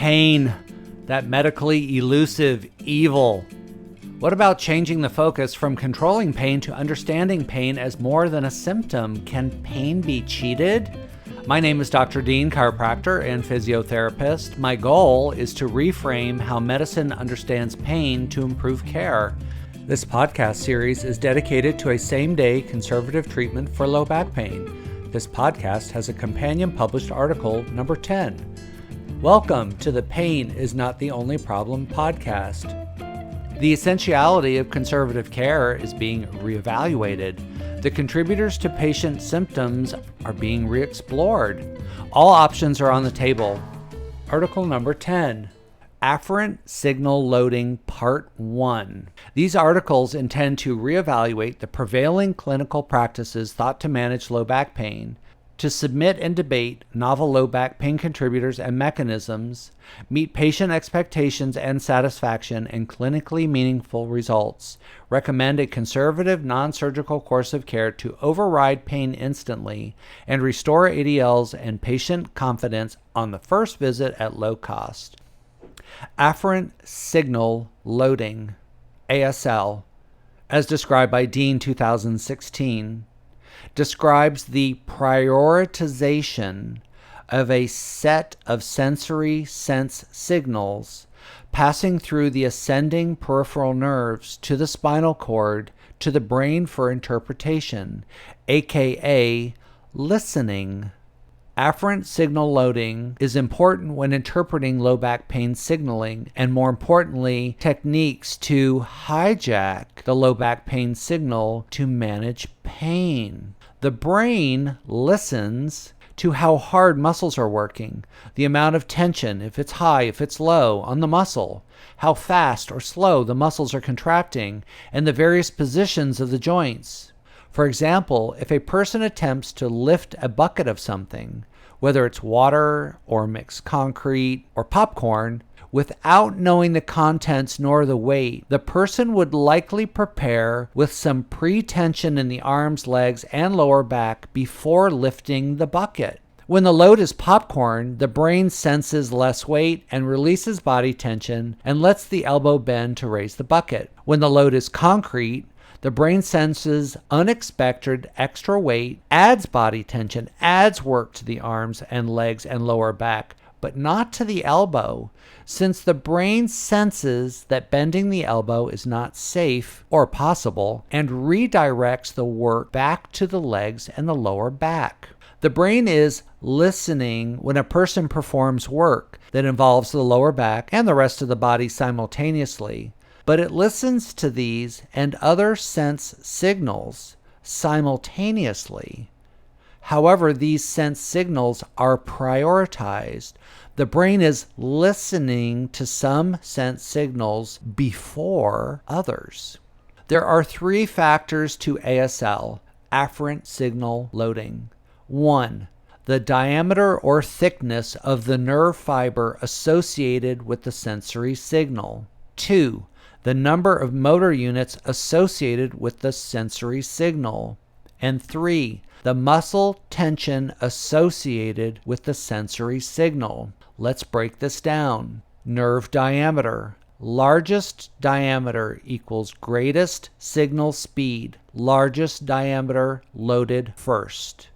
Pain, that medically elusive evil. What about changing the focus from controlling pain to understanding pain as more than a symptom? Can pain be cheated? My name is Dr. Dean, chiropractor and physiotherapist. My goal is to reframe how medicine understands pain to improve care. This podcast series is dedicated to a same-day conservative treatment for low back pain. This podcast has a companion published article, number 10. Welcome to the Pain is Not the Only Problem podcast. The essentiality of conservative care is being reevaluated. The contributors to patient symptoms are being re-explored. All options are on the table. Article number 10. Afferent Signal Loading Part 1. These articles intend to reevaluate the prevailing clinical practices thought to manage low back pain, to submit and debate novel low back pain contributors and mechanisms, meet patient expectations and satisfaction, and clinically meaningful results, recommend a conservative non-surgical course of care to override pain instantly, and restore ADLs and patient confidence on the first visit at low cost. Afferent Signal Loading, ASL, as described by Dean 2016, describes the prioritization of a set of sensory sense signals passing through the ascending peripheral nerves to the spinal cord to the brain for interpretation, aka listening. Afferent signal loading is important when interpreting low back pain signaling and, more importantly, techniques to hijack the low back pain signal to manage pain. The brain listens to how hard muscles are working, the amount of tension, if it's high, if it's low, on the muscle, how fast or slow the muscles are contracting, and the various positions of the joints. For example, if a person attempts to lift a bucket of something, whether it's water or mixed concrete or popcorn, without knowing the contents nor the weight, the person would likely prepare with some pre-tension in the arms, legs, and lower back before lifting the bucket. When the load is popcorn, the brain senses less weight and releases body tension and lets the elbow bend to raise the bucket. When the load is concrete, the brain senses unexpected extra weight, adds body tension, adds work to the arms and legs and lower back, but not to the elbow, since the brain senses that bending the elbow is not safe or possible and redirects the work back to the legs and the lower back. The brain is listening when a person performs work that involves the lower back and the rest of the body simultaneously, but it listens to these and other sense signals simultaneously. However, these sense signals are prioritized. The brain is listening to some sense signals before others. There are three factors to ASL, afferent signal loading. 1. The diameter or thickness of the nerve fiber associated with the sensory signal. 2. The number of motor units associated with the sensory signal. And 3. The muscle tension associated with the sensory signal. Let's break this down. Nerve diameter. Largest diameter equals greatest signal speed. Largest diameter loaded first.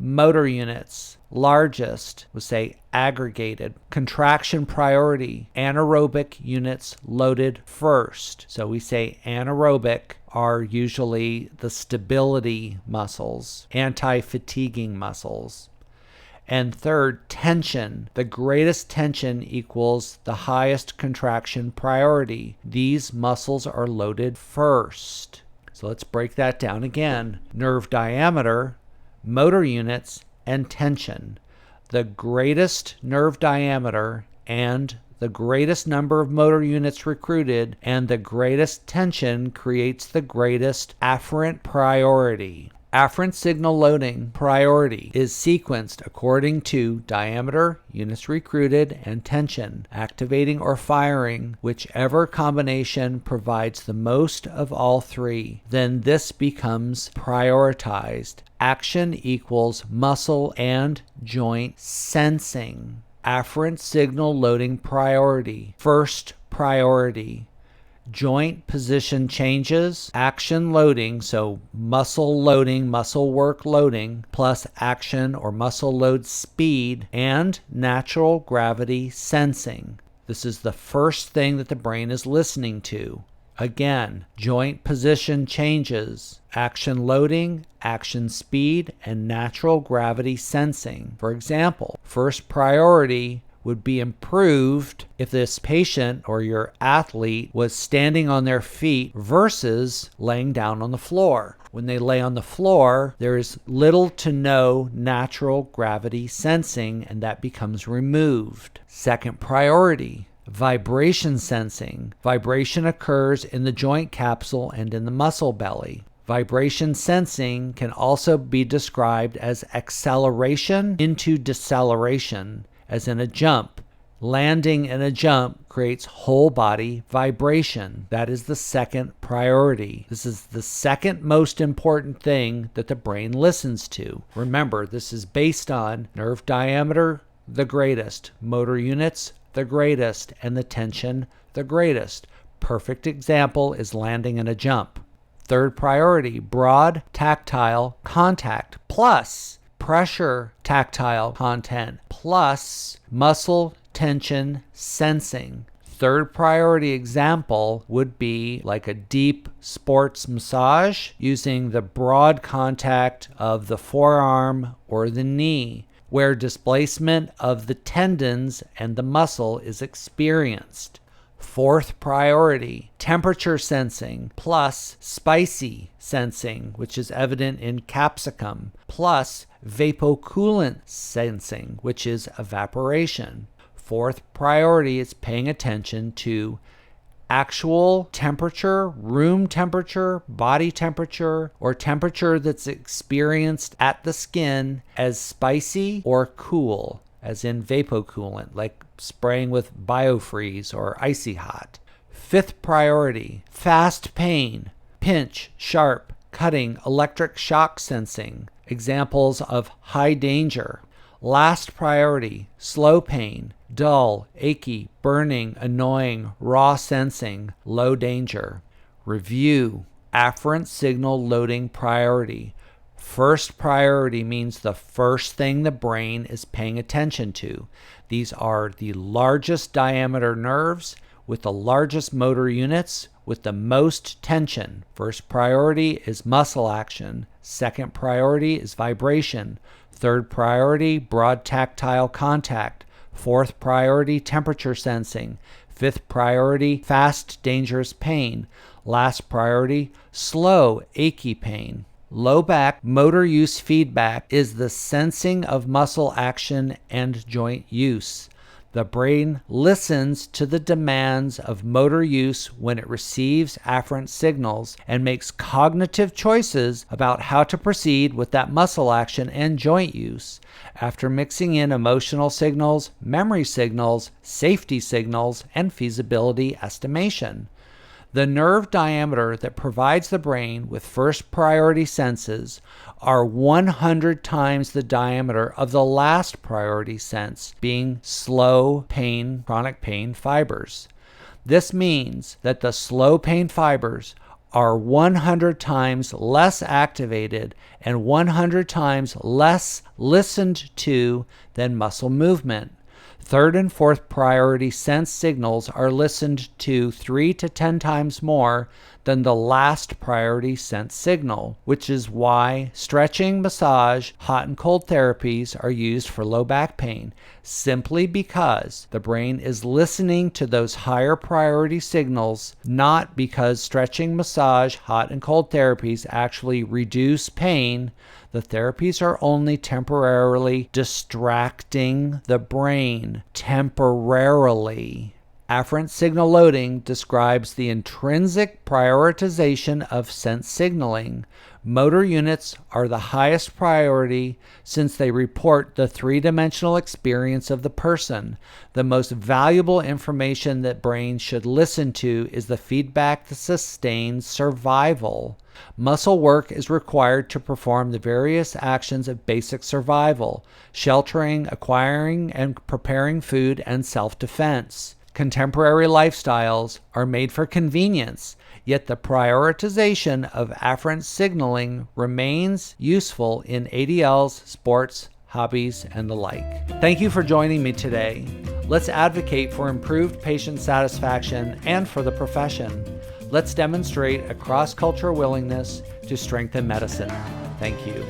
Motor units. Largest, we'll say aggregated. Contraction priority. Anaerobic units loaded first. So we say anaerobic are usually the stability muscles, anti-fatiguing muscles. And third, tension. The greatest tension equals the highest contraction priority. These muscles are loaded first. So let's break that down again. Nerve diameter, motor units, and tension. The greatest nerve diameter and the greatest number of motor units recruited and the greatest tension creates the greatest afferent priority. Afferent signal loading priority is sequenced according to diameter, units recruited, and tension, activating or firing whichever combination provides the most of all three. Then this becomes prioritized. Action equals muscle and joint sensing. Afferent signal loading priority, first priority. Joint position changes, action loading, so muscle loading, muscle work loading, plus action or muscle load speed, and natural gravity sensing. This is the first thing that the brain is listening to. Again, joint position changes, action loading, action speed, and natural gravity sensing. For example, first priority would be improved if this patient or your athlete was standing on their feet versus laying down on the floor. When they lay on the floor, there is little to no natural gravity sensing, and that becomes removed. Second priority, vibration sensing. Vibration occurs in the joint capsule and in the muscle belly. Vibration sensing can also be described as acceleration into deceleration, as in a jump. Landing in a jump creates whole body vibration. That is the second priority. This is the second most important thing that the brain listens to. Remember, this is based on nerve diameter, the greatest, motor units, the greatest, and the tension, the greatest. Perfect example is landing in a jump. Third priority, broad tactile contact plus pressure tactile content plus muscle tension sensing. Third priority example would be like a deep sports massage using the broad contact of the forearm or the knee, where displacement of the tendons and the muscle is experienced. Fourth priority, temperature sensing plus spicy sensing, which is evident in capsicum, plus vapocoolant sensing, which is evaporation. Fourth priority is paying attention to actual temperature, room temperature, body temperature, or temperature that's experienced at the skin as spicy or cool, as in vapocoolant, like spraying with biofreeze or icy hot. Fifth priority, fast pain, pinch, sharp, cutting, electric shock sensing, examples of high danger. Last priority, slow pain, dull, achy, burning, annoying, raw sensing, low danger. Review, afferent signal loading priority. First priority means the first thing the brain is paying attention to. These are the largest diameter nerves with the largest motor units with the most tension. First priority is muscle action. Second priority is vibration. Third priority, broad tactile contact. Fourth priority, temperature sensing. Fifth priority, fast, dangerous pain. Last priority, slow, achy pain. Low back motor use feedback is the sensing of muscle action and joint use. The brain listens to the demands of motor use when it receives afferent signals and makes cognitive choices about how to proceed with that muscle action and joint use. After mixing in emotional signals, memory signals, safety signals, and feasibility estimation. The nerve diameter that provides the brain with first priority senses are 100 times the diameter of the last priority sense, being slow pain, chronic pain fibers. This means that the slow pain fibers are 100 times less activated and 100 times less listened to than muscle movement. Third and fourth priority sense signals are listened to 3 to 10 times more than the last priority sense signal, which is why stretching, massage, hot and cold therapies are used for low back pain, simply because the brain is listening to those higher priority signals, not because stretching, massage, hot and cold therapies actually reduce pain. The therapies are only temporarily distracting the brain. Temporarily. Afferent signal loading describes the intrinsic prioritization of sense signaling. Motor units are the highest priority since they report the three-dimensional experience of the person. The most valuable information that brains should listen to is the feedback that sustains survival. Muscle work is required to perform the various actions of basic survival: sheltering, acquiring and preparing food, and self-defense. Contemporary lifestyles are made for convenience, yet the prioritization of afferent signaling remains useful in ADLs, sports, hobbies, and the like. Thank you for joining me today. Let's advocate for improved patient satisfaction and for the profession. Let's demonstrate a cross-cultural willingness to strengthen medicine. Thank you.